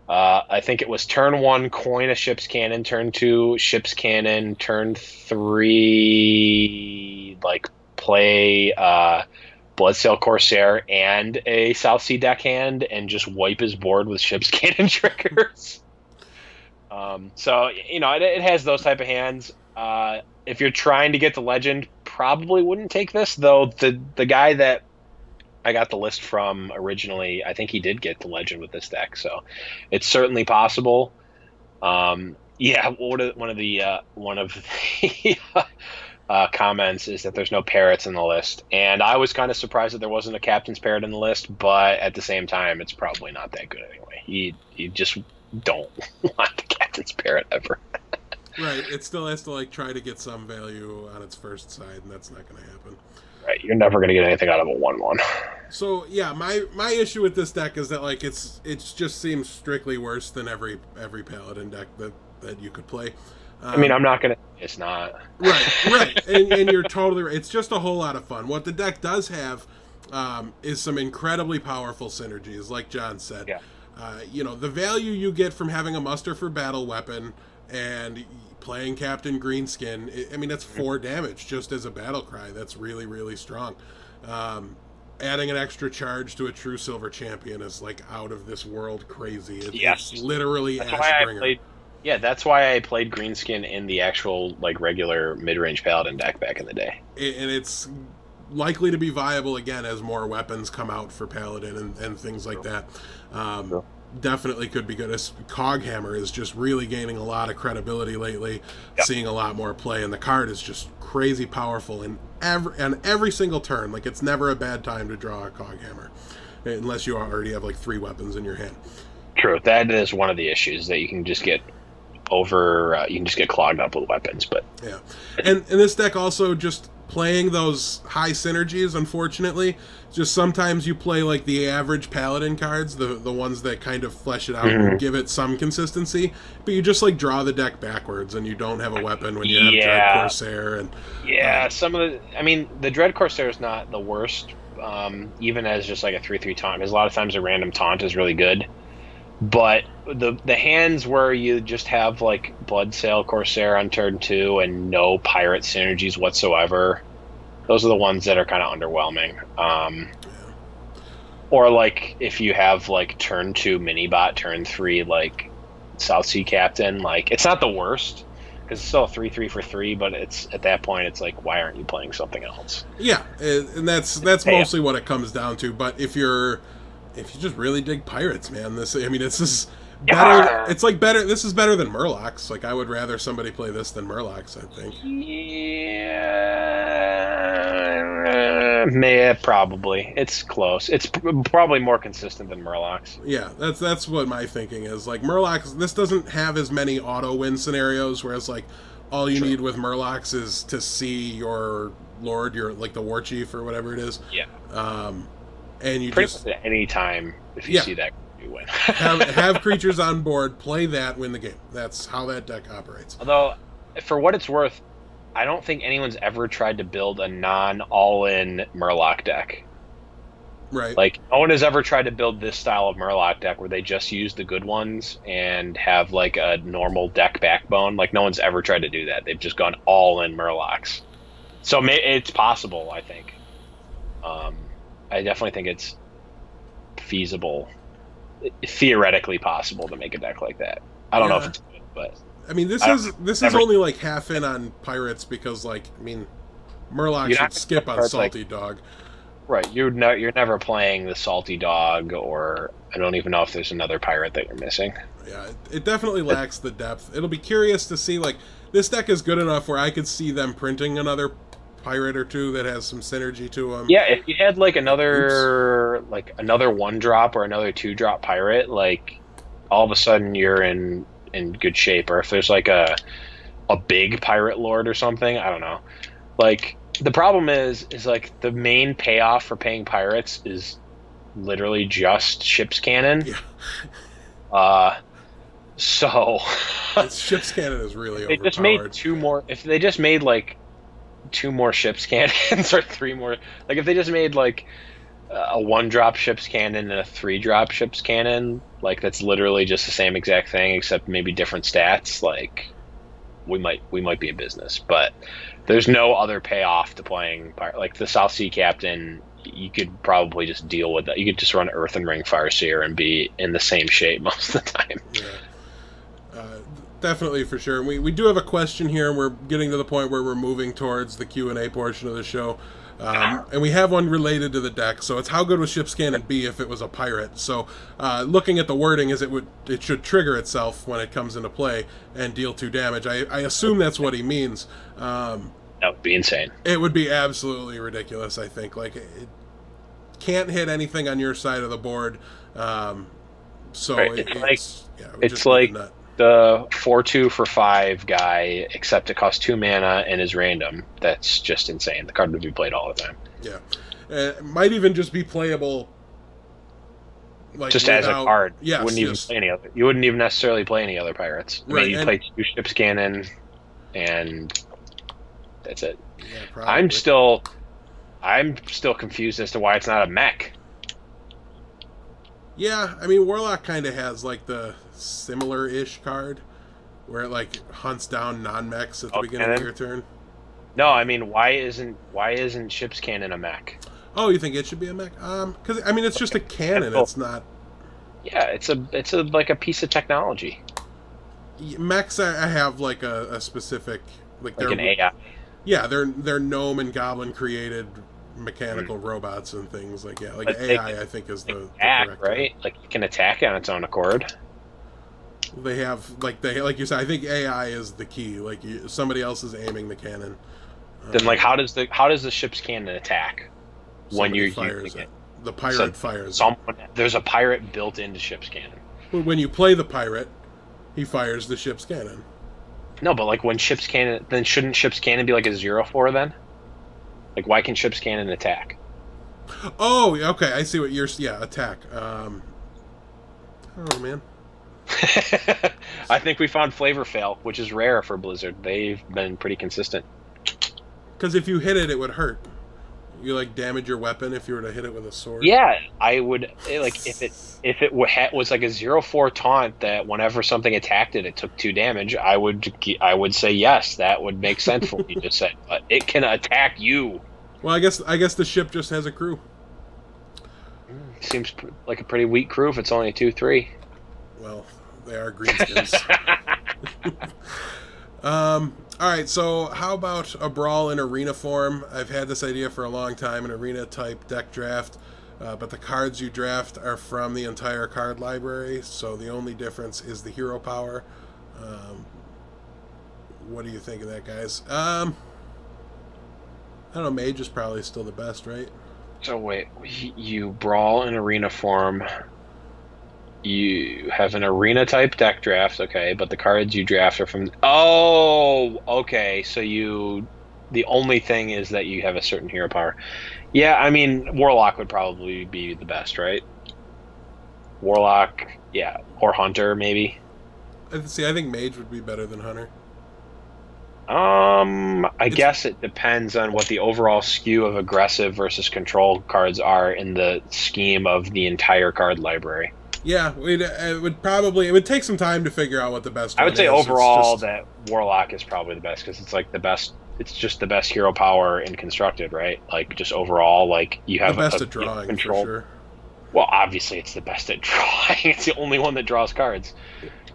I think it was turn 1 coin a Ship's Cannon, turn 2 Ship's Cannon, turn 3 play Bloodsail Corsair and a South Sea deckhand, and just wipe his board with Ship's Cannon triggers. So it has those type of hands. If you're trying to get to Legend, probably wouldn't take this, though. The guy that I got the list from originally, I think he did get to Legend with this deck, so it's certainly possible. Yeah, one of the comments is that there's no parrots in the list, and I was kind of surprised that there wasn't a Captain's Parrot in the list, but at the same time, it's probably not that good anyway. You just don't want the Captain's Parrot ever. Right, it still has to try to get some value on its first side, and that's not going to happen. Right, you're never going to get anything out of a 1/1. So yeah, my issue with this deck is that it just seems strictly worse than every Paladin deck that you could play. I mean, I'm not going to. It's not. Right, and you're totally right. It's just a whole lot of fun. What the deck does have is some incredibly powerful synergies, like John said. Yeah. The value you get from having a muster for battle weapon and playing Captain Greenskin, I mean, that's 4 damage just as a battle cry. That's really, really strong. Adding an extra charge to a True Silver Champion is out of this world crazy. Yes. It's literally Ashbringer. Yeah, that's why I played Greenskin in the actual regular mid-range Paladin deck back in the day. And it's likely to be viable again as more weapons come out for Paladin and things like that. Definitely could be good. Coghammer is just really gaining a lot of credibility lately, seeing a lot more play, and the card is just crazy powerful in every single turn. It's never a bad time to draw a Coghammer, unless you already have 3 weapons in your hand. True, that is one of the issues, that you can just get clogged up with weapons. But yeah, and this deck also just playing those high synergies, unfortunately, just sometimes you play the average Paladin cards, the ones that kind of flesh it out and give it some consistency, but you just draw the deck backwards and you don't have a weapon when you have Dread Corsair. And some of the Dread Corsair is not the worst, even as just a 3/3 taunt, because a lot of times a random taunt is really good. But the hands where you just have Bloodsail Corsair on turn 2 and no pirate synergies whatsoever, those are the ones that are kind of underwhelming. Or if you have turn 2 Minibot, turn 3 South Sea Captain, it's not the worst, because it's still a 3/3 for 3, but it's at that point it's why aren't you playing something else? Yeah, and that's mostly what it comes down to. But if you just really dig pirates, man, it's just better. It's better. This is better than Murlocs. I would rather somebody play this than Murlocs, I think. Yeah, probably. It's close. It's probably more consistent than Murlocs. Yeah, that's what my thinking is. Murlocs, this doesn't have as many auto win scenarios, whereas all you need with Murlocs is to see your lord, your the war chief or whatever it is. Yeah. And you pretty much at any time, if you see that, you win. have creatures on board, play that, win the game. That's how that deck operates. Although, for what it's worth, I don't think anyone's ever tried to build a non-all-in Murloc deck. Right. Like, no one has ever tried to build this style of Murloc deck where they just use the good ones and have like a normal deck backbone. Like, no one's ever tried to do that. They've just gone all in Murlocs. So it's possible, I think. I definitely think it's feasible, theoretically possible to make a deck like that. I don't know if it's good, but I mean, this is only like half in on pirates because, like, I mean, Murloc should skip on Salty Dog. Right, you're never playing the Salty Dog, or I don't even know if there's another pirate that you're missing. Yeah, it definitely lacks the depth. It'll be curious to see, like, this deck is good enough where I could see them printing another pirate or two that has some synergy to them. Yeah, if you had like another 1-drop or another 2-drop pirate, like all of a sudden you're in good shape. Or if there's like a big pirate lord or something, I don't know. Like, the problem is like the main payoff for paying pirates is literally just ship's cannon. Yeah. So ship's cannon is really they overpowered. just made 2 more. If they just made like 2 more ship's cannons or 3 more, like if they just made like a 1-drop ship's cannon and a 3-drop ship's cannon, like that's literally just the same exact thing except maybe different stats, like we might be in business. But there's no other payoff to playing like the South Sea Captain. You could probably just deal with that. You could just run Earthen Ring Farseer and be in the same shape most of the time. Yeah. Definitely, for sure. We do have a question here, and we're getting to the point where we're moving towards the Q&A portion of the show. And we have one related to the deck. So it's how good would ship's cannon be if it was a pirate? So looking at the wording, is it should trigger itself when it comes into play and deal 2 damage. I assume that's what he means. That would be insane. It would be absolutely ridiculous, I think. Like, it can't hit anything on your side of the board. So right. it's like the 4/2 for 5 guy, except it costs 2 mana and is random. That's just insane. The card would be played all the time. Yeah, it might even just be playable, like, just as a card. Yes, you wouldn't even play any other. You wouldn't even necessarily play any other pirates. I mean, you play 2 ship's cannon, and that's it. Yeah, probably. I'm still confused as to why it's not a mech. Yeah, I mean, Warlock kind of has like the similar-ish card where it like hunts down non-mechs at the beginning of your turn. No, I mean, why isn't ship's cannon a mech? Oh, you think it should be a mech? Because I mean, it's just a cannon. It's not. Yeah, it's a like a piece of technology. Mechs, I have like a specific like an AI. Yeah, they're gnome and goblin created mechanical robots and things like like but AI. I think is the correct right. Like, it can attack on its own accord. They have like you said. I think AI is the key. Like, somebody else is aiming the cannon. Then like how does the ship's cannon attack when you're using it? The pirate fires. There's a pirate built into ship's cannon. When you play the pirate, he fires the ship's cannon. No, but like when ship's cannon, then shouldn't ship's cannon be like a 0/4 then? Like, why can ship's cannon attack? Oh, okay. I see what you're. Yeah, attack. I don't know, man. I think we found Flavor Fail, which is rare for Blizzard. They've been pretty consistent. Because if you hit it, it would hurt. You like damage your weapon if you were to hit it with a sword. Yeah, I would like if it was like a 0/4 taunt that whenever something attacked it, it took 2 damage. I would say yes, that would make sense for what you just said. But it can attack you. Well, I guess the ship just has a crew. Seems like a pretty weak crew if it's only a 2/3. Well, they are greenskins. All right, so how about a Brawl in arena form? I've had this idea for a long time, an arena-type deck draft, but the cards you draft are from the entire card library, so the only difference is the hero power. What do you think of that, guys? I don't know, Mage is probably still the best, right? So wait, you Brawl in arena form. You have an arena-type deck draft, okay, but the cards you draft are from... Oh, okay, so the only thing is that you have a certain hero power. Yeah, I mean, Warlock would probably be the best, right? Warlock, yeah, or Hunter, maybe. See, I think Mage would be better than Hunter. I guess it depends on what the overall skew of aggressive versus control cards are in the scheme of the entire card library. Yeah, it would take some time to figure out what the best. I would say is. overall that Warlock is probably the best because it's like the best. It's just the best hero power in constructed, right? Like just overall, like you have the best at drawing control. For sure. Well, obviously it's the best at drawing. It's the only one that draws cards.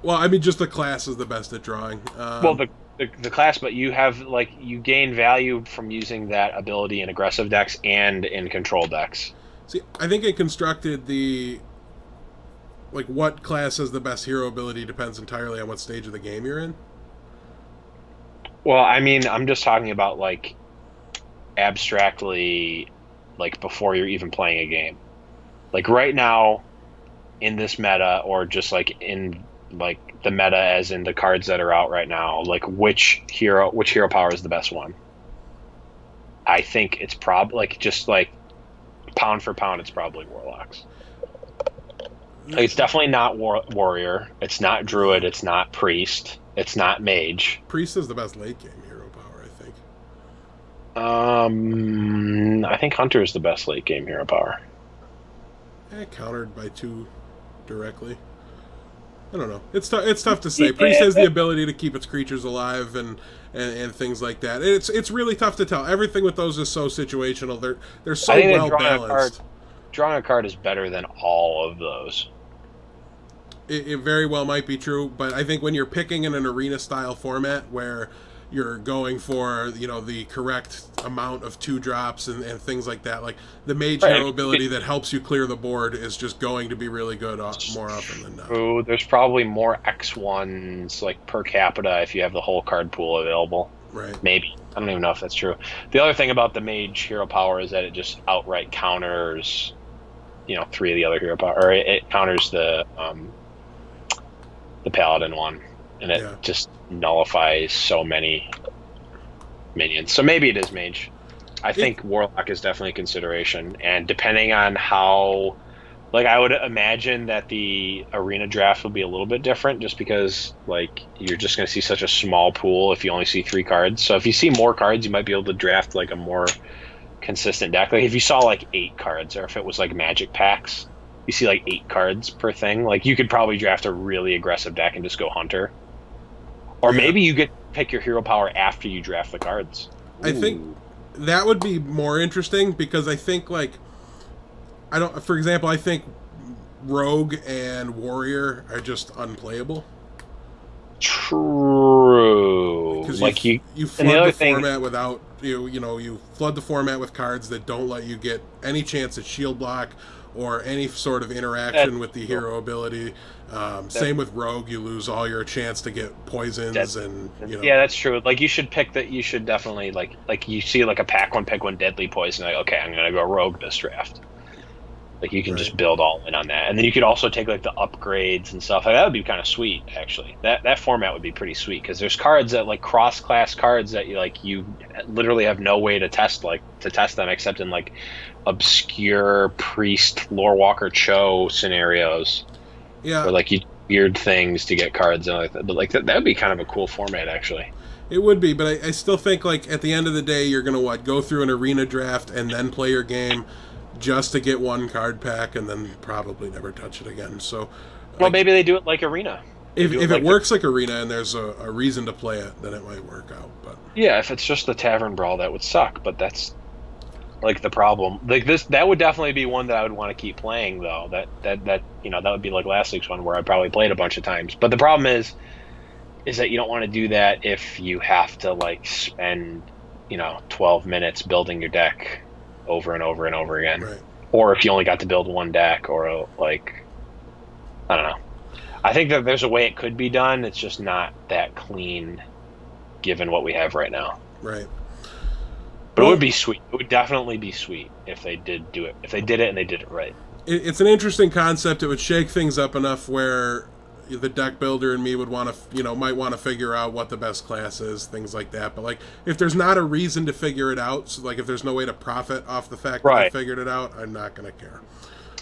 Well, I mean, just the class is the best at drawing. Well, the class, but you have like you gain value from using that ability in aggressive decks and in control decks. See, I think it constructed what class has the best hero ability depends entirely on what stage of the game you're in. Well, I mean, I'm just talking about like abstractly, like before you're even playing a game. Like right now, in this meta, or just like in like the meta as in the cards that are out right now, like which hero power is the best one? I think it's probably like just like pound for pound, it's probably Warlocks. Like, it's definitely not warrior. It's not druid. It's not priest. It's not mage. Priest is the best late game hero power, I think. I think hunter is the best late game hero power. Countered by 2 directly. I don't know. It's tough to say. Priest has the ability to keep its creatures alive and things like that. It's really tough to tell. Everything with those is so situational. They're so well balanced. Drawing a card is better than all of those. It very well might be true, but I think when you're picking in an arena style format where you're going for the correct amount of 2 drops and things like that, like the mage hero ability that helps you clear the board is just going to be really good more often than not. Ooh, there's probably more X1s like per capita if you have the whole card pool available. Right. Maybe. I don't even know if that's true. The other thing about the mage hero power is that it just outright counters 3 of the other hero power, or it counters the paladin one, and it just nullifies so many minions. So maybe it is mage. I think warlock is definitely a consideration, and depending on how, like, I would imagine that the arena draft will be a little bit different, just because like you're just going to see such a small pool if you only see 3 cards. So if you see more cards, you might be able to draft like a more consistent deck. Like if you saw like 8 cards, or if it was like magic packs, you see like 8 cards per thing, like you could probably draft a really aggressive deck and just go hunter. Or maybe you get pick your hero power after you draft the cards. Ooh. I think that would be more interesting, because I think for example, I think rogue and warrior are just unplayable. True. Because like you flood the format without you flood the format with cards that don't let you get any chance at shield block or any sort of interaction with the hero ability. Same with rogue, you lose all your chance to get poisons and Yeah, that's true. Like you should definitely like you see like a pack one, pick one deadly poison. Like, okay, I'm gonna go rogue this draft. Like you can just build all in on that, and then you could also take like the upgrades and stuff. Like, that would be kind of sweet, actually. That format would be pretty sweet, because there's cards that like cross class cards that you literally have no way to test them except in like obscure priest lore walker Cho scenarios. Yeah. Or like you weird things to get cards and like that. But like that would be kind of a cool format, actually. It would be, but I still think like at the end of the day, you're gonna go through an arena draft and then play your game just to get 1 card pack, and then probably never touch it again. So, well, maybe they do it like arena. If it works like arena and there's a reason to play it, then it might work out. But yeah, if it's just the tavern brawl, that would suck. But that's like the problem. Like that would definitely be one that I would want to keep playing, though. That would be like last week's one, where I probably played a bunch of times. But the problem is that you don't want to do that if you have to like spend 12 minutes building your deck over and over and over again. Right. Or if you only got to build 1 deck, or like, I don't know. I think that there's a way it could be done. It's just not that clean, given what we have right now. Right. But it would be sweet. It would definitely be sweet if they did do it. If they did it and they did it right. It's an interesting concept. It would shake things up enough where the deck builder and me would want to, might want to figure out what the best class is, things like that. But like, if there's not a reason to figure it out, so like if there's no way to profit off the fact that I figured it out, I'm not going to care.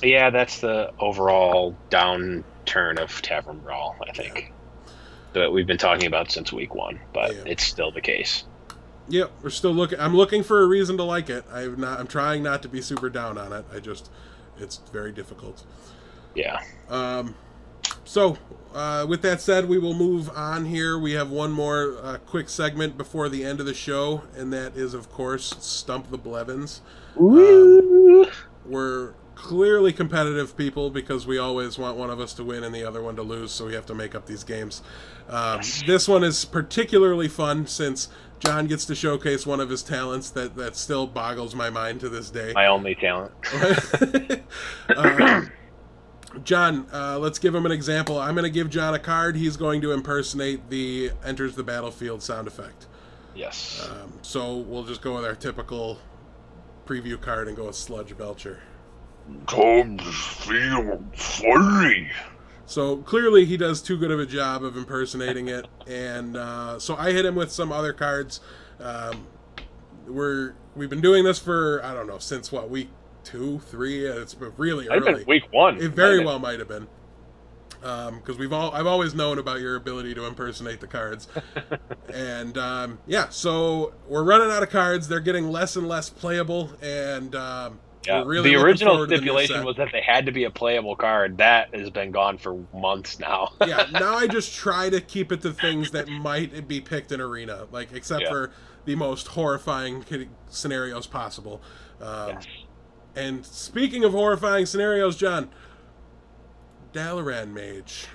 Yeah, that's the overall downturn of Tavern Brawl, I think. that we've been talking about since week 1, but it's still the case. Yep, we're still looking. I'm looking for a reason to like it. I'm trying not to be super down on it. It's very difficult. Yeah. So, with that said, we will move on here. We have one more quick segment before the end of the show, and that is, of course, Stump the Blevins. We're clearly competitive people because we always want one of us to win and the other one to lose, so we have to make up these games. This one is particularly fun since John gets to showcase one of his talents that still boggles my mind to this day. My only talent. John, let's give him an example. I'm going to give John a card. He's going to impersonate the enters the battlefield sound effect. Yes. So we'll just go with our typical preview card and go with Sludge Belcher. Come feel funny. So clearly he does too good of a job of impersonating it, and so I hit him with some other cards. We've been doing this for, I don't know, since what, week 2, 3? It's really early. Week 1. It very well might have been, because I've always known about your ability to impersonate the cards, and yeah. So we're running out of cards. They're getting less and less playable, and yeah. really the original stipulation was that they had to be a playable card. That has been gone for months now. Yeah, now I just try to keep it to things that might be picked in Arena, like except for the most horrifying scenarios possible. Yes. And speaking of horrifying scenarios, John, Dalaran Mage.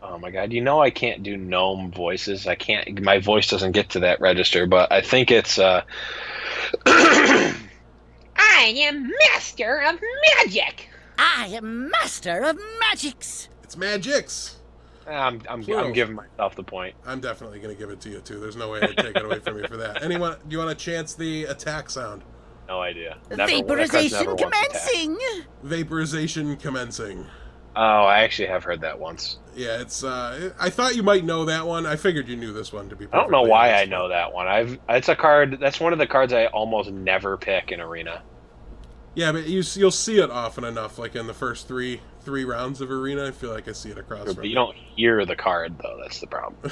Oh my god, I can't do gnome voices. I can't, my voice doesn't get to that register, but I think it's I am master of magic. I am master of magics. It's Magix. I'm giving myself the point. I'm definitely going to give it to you too. There's no way I'd take it away from you for that. Anyone? Do you want to chance the attack sound? No idea. Vaporization commencing. Vaporization commencing. Oh, I actually have heard that once. Yeah, it's. I thought you might know that one. I figured you knew this one. To be. I don't know why I know that one. It's a card. That's one of the cards I almost never pick in Arena. Yeah, but you'll see it often enough, like in the first three rounds of Arena. I feel like I see it across. Sure, but you don't hear the card though. That's the problem.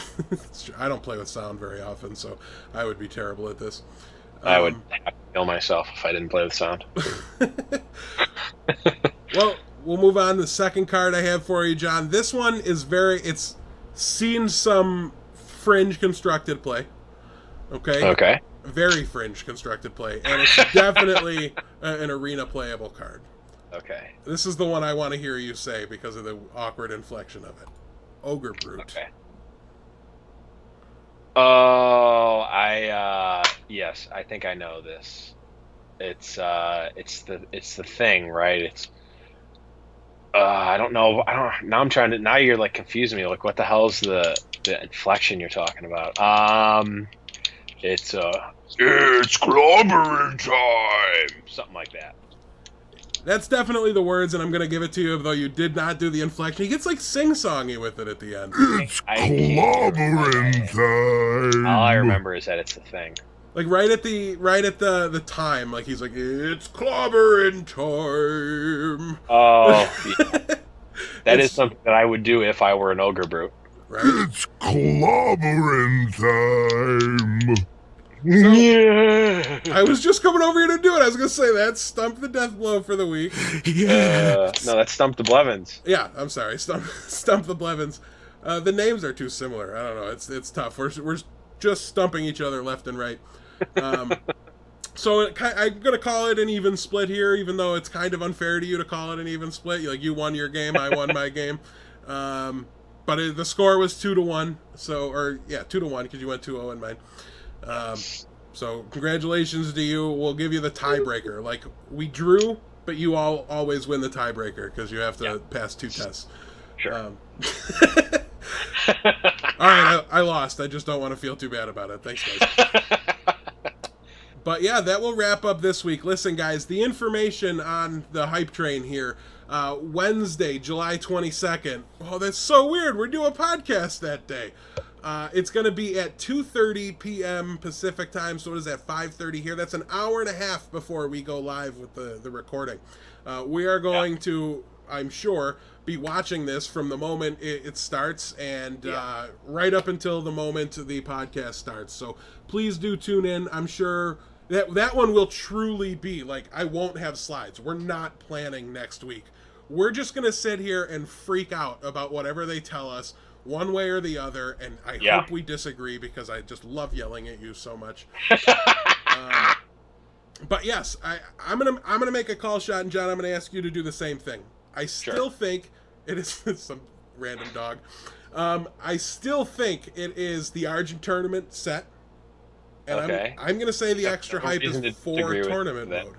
I don't play with sound very often, so I would be terrible at this. I would have to kill myself if I didn't play with sound. Well, we'll move on to the second card I have for you, John. This one is it's seen some fringe constructed play. Okay? Okay. Very fringe constructed play. And it's definitely an Arena playable card. Okay. This is the one I want to hear you say because of the awkward inflection of it. Ogre Brute. Okay. Oh, yes, I think I know this. It's the thing, right? It's I don't know. Now you're like confusing me. Like, what the hell is the inflection you're talking about? It's clobbering time. Something like that. That's definitely the words, and I'm going to give it to you, though you did not do the inflection. He gets, like, sing-songy with it at the end. It's clobbering time. All I remember is that it's the thing. Like, right at the time, like, he's like, it's clobbering time. Oh, yeah. That is something that I would do if I were an Ogre Brute. Right? It's clobbering time. So, yeah. I was just coming over here to do it. I was going to say that. Stump the death blow for the week. Yeah. No, that's Stump the Blevins. Yeah, I'm sorry. Stump the Blevins. The names are too similar. I don't know. It's tough. We're just stumping each other left and right. So I'm going to call it an even split here, even though it's kind of unfair to you to call it an even split. Like, you won your game, I won my game. But the score was 2-1. 2-1 because you went 2-0 in mine. So congratulations to you. We'll give you the tiebreaker. Like, we drew, but you always win the tiebreaker because you have to pass 2 tests. Sure. All right, I lost. I just don't want to feel too bad about it. Thanks, guys. But yeah, that will wrap up this week. Listen, guys, the information on the hype train here. Wednesday, July 22nd. Oh, that's so weird. We're doing a podcast that day. It's going to be at 2:30 p.m. Pacific time, so it is at 5:30 here. That's an hour and a half before we go live with the recording. We are going to I'm sure, be watching this from the moment it starts and right up until the moment the podcast starts. So please do tune in. I'm sure that one will truly be like, I won't have slides. We're not planning next week. We're just going to sit here and freak out about whatever they tell us one way or the other, and I hope we disagree because I just love yelling at you so much. But yes, I'm gonna make a call shot, and John, I'm gonna ask you to do the same thing. I still think it is some random dog. I still think it is the Argent tournament set, and I'm gonna say the extra hype is for tournament mode.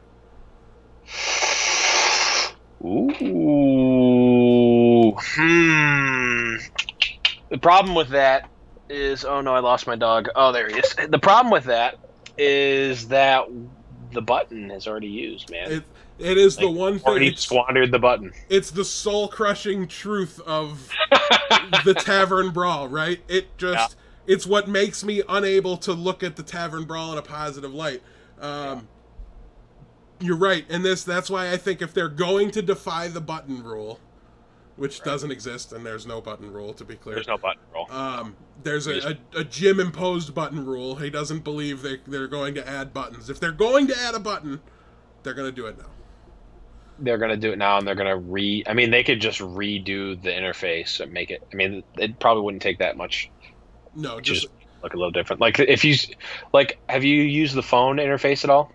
Ooh, The problem with that is, oh no, I lost my dog. Oh, there he is. The problem with that is that the button is already used, man. It is the one thing. Already squandered the button. It's the soul-crushing truth of the Tavern Brawl, right? It's what makes me unable to look at the Tavern Brawl in a positive light. You're right, and that's why I think if they're going to defy the button rule, which doesn't exist, and there's no button rule, to be clear. There's no button rule. There's a Jim-imposed button rule. He doesn't believe they're going to add buttons. If they're going to add a button, they're going to do it now. They're going to do it now, and they're going to I mean, they could just redo the interface and make it... I mean, it probably wouldn't take that much. No, just look a little different. Like, if you... Like, have you used the phone interface at all?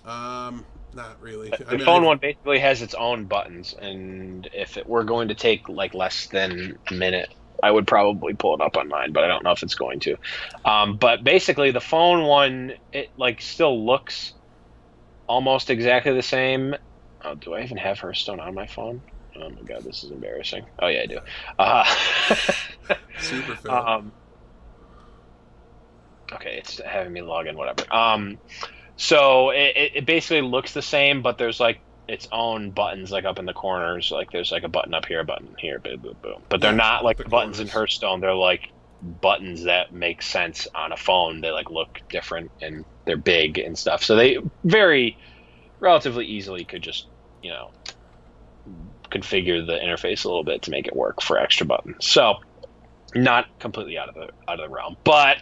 Not really. The phone one basically has its own buttons, and if it were going to take like less than a minute, I would probably pull it up on mine, but I don't know if it's going to. But basically, the phone one, it like still looks almost exactly the same. Oh, do I even have Hearthstone on my phone? Oh my god, this is embarrassing. Oh yeah, I do. Super Phil. Okay, it's having me log in. Whatever. So it basically looks the same, but there's like its own buttons like up in the corners. Like there's like a button up here, a button here, boom, boom, boom. But they're not like the buttons in Hearthstone. They're like buttons that make sense on a phone. They like look different and they're big and stuff. So they relatively easily could just, you know, configure the interface a little bit to make it work for extra buttons. So not completely out of the realm, but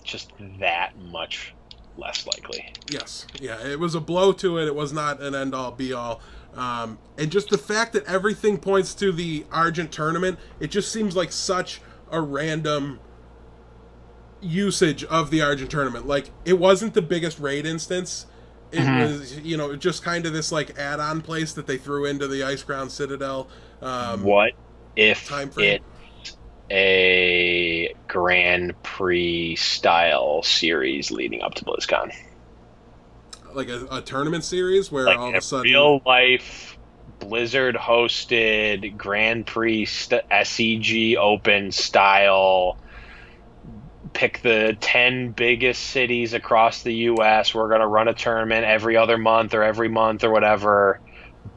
just that much less likely. Yes. Yeah, it was a blow to it. It was not an end-all, be-all. And just the fact that everything points to the Argent tournament, it just seems like such a random usage of the Argent tournament. Like, it wasn't the biggest raid instance. It was, you know, just kind of this, like, add-on place that they threw into the Icecrown Citadel. What if it's a Grand Prix style series leading up to BlizzCon? Like a tournament series where like all of a sudden... real life Blizzard hosted Grand Prix SCG Open style, pick the 10 biggest cities across the US, we're going to run a tournament every other month or every month or whatever.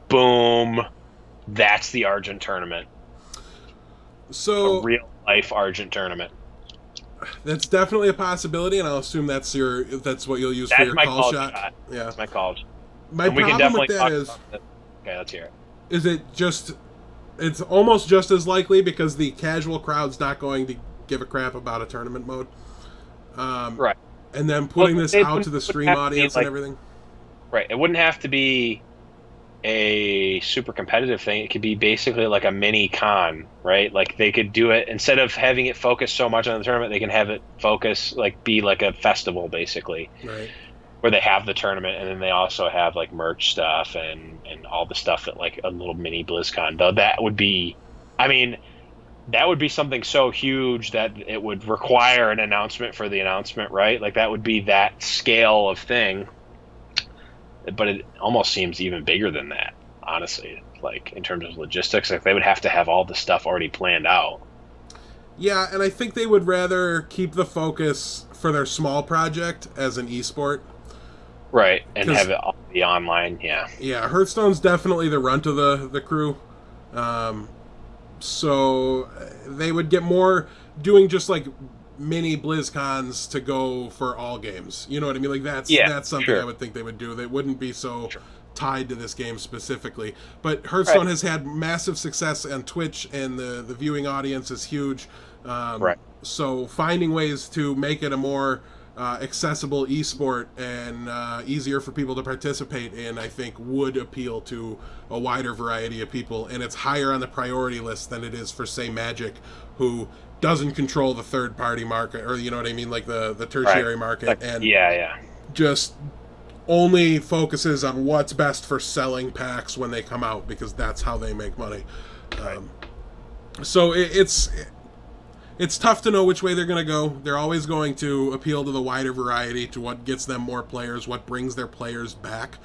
Boom. That's the Argent tournament. So a real life Argent tournament. That's definitely a possibility, and I'll assume that's what you'll use for your call shot. Yeah, that's my call. My problem with that is, okay, let's hear it. Is it's almost just as likely because the casual crowd's not going to give a crap about a tournament mode. Right. And then putting this out to the stream audience and everything. Right. It wouldn't have to be a super competitive thing. It could be basically like a mini con, right? Like they could do it instead of having it focus so much on the tournament, they can have it focus be like a festival basically. Right. Where they have the tournament and then they also have like merch stuff and all the stuff that like a little mini BlizzCon does. That would be something so huge that it would require an announcement for the announcement, right? Like that would be that scale of thing. But it almost seems even bigger than that, honestly. Like in terms of logistics, like they would have to have all the stuff already planned out. Yeah, and I think they would rather keep the focus for their small project as an esport. Right, and have it all be online, yeah. Yeah, Hearthstone's definitely the runt of the crew. So they would get more doing just like mini BlizzCons to go for all games. You know what I mean? Like that's something sure. I would think they would do. They wouldn't be so tied to this game specifically. But Hearthstone has had massive success on Twitch, and the viewing audience is huge. So finding ways to make it a more accessible esport and easier for people to participate in, I think would appeal to a wider variety of people, and it's higher on the priority list than it is for, say, Magic, who doesn't control the third-party market, or you know what I mean, like the tertiary market, and just only focuses on what's best for selling packs when they come out, because that's how they make money. So it's tough to know which way they're going to go. They're always going to appeal to the wider variety, to what gets them more players, what brings their players back.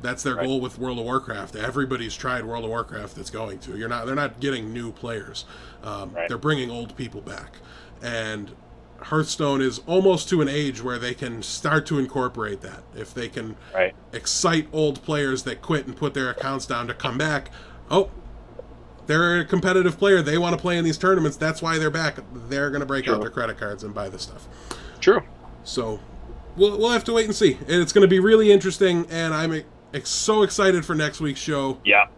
That's their goal with World of Warcraft. Everybody's tried World of Warcraft that's going to. They're not getting new players. They're bringing old people back. And Hearthstone is almost to an age where they can start to incorporate that. If they can excite old players that quit and put their accounts down to come back, they're a competitive player. They want to play in these tournaments. That's why they're back. They're going to break out their credit cards and buy this stuff. True. So we'll have to wait and see. And it's going to be really interesting, and I'm so excited for next week's show. Yeah.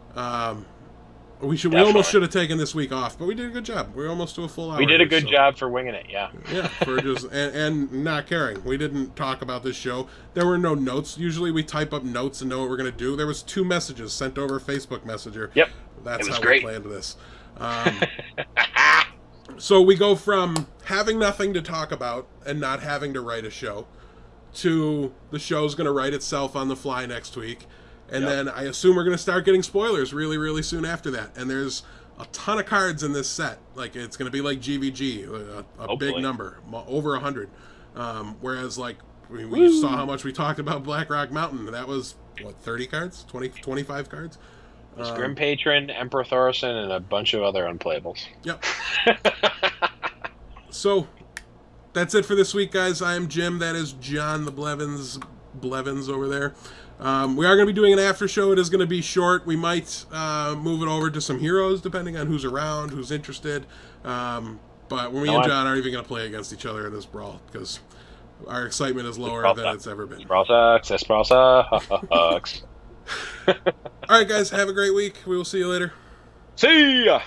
We almost should have taken this week off, but we did a good job. We're almost to a full hour. We did a good job for winging it, yeah. Yeah, for just and not caring. We didn't talk about this show. There were no notes. Usually we type up notes and know what we're going to do. There was 2 messages sent over Facebook Messenger. Yep. That's how we planned this. So we go from having nothing to talk about and not having to write a show to the show's going to write itself on the fly next week. And then I assume we're going to start getting spoilers really, really soon after that. And there's a ton of cards in this set. Like, it's going to be like GVG, a big number, over 100. Whereas, like, we saw how much we talked about Blackrock Mountain. That was, what, 30 cards? 25 cards? Grim Patron, Emperor Thorson, and a bunch of other unplayables. Yep. So, that's it for this week, guys. I am Jim. That is John the Blevins over there. We are going to be doing an after show. It is going to be short. We might move it over to some heroes, depending on who's around, who's interested. But me and John aren't even going to play against each other in this brawl, because our excitement is lower than it's ever been. Brawl sucks. This brawl sucks. All right, guys. Have a great week. We will see you later. See ya!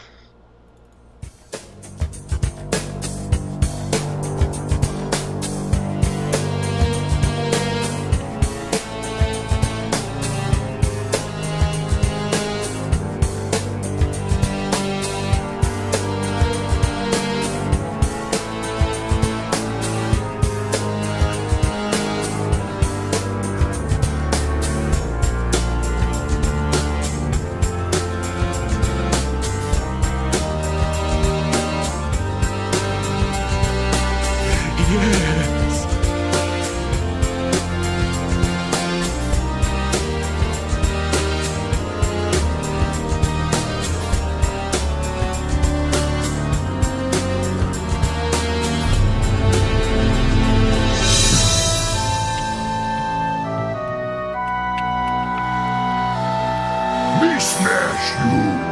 Smash you!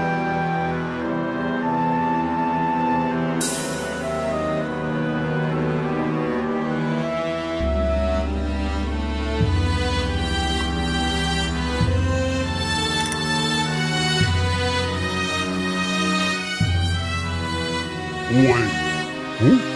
Wait, who?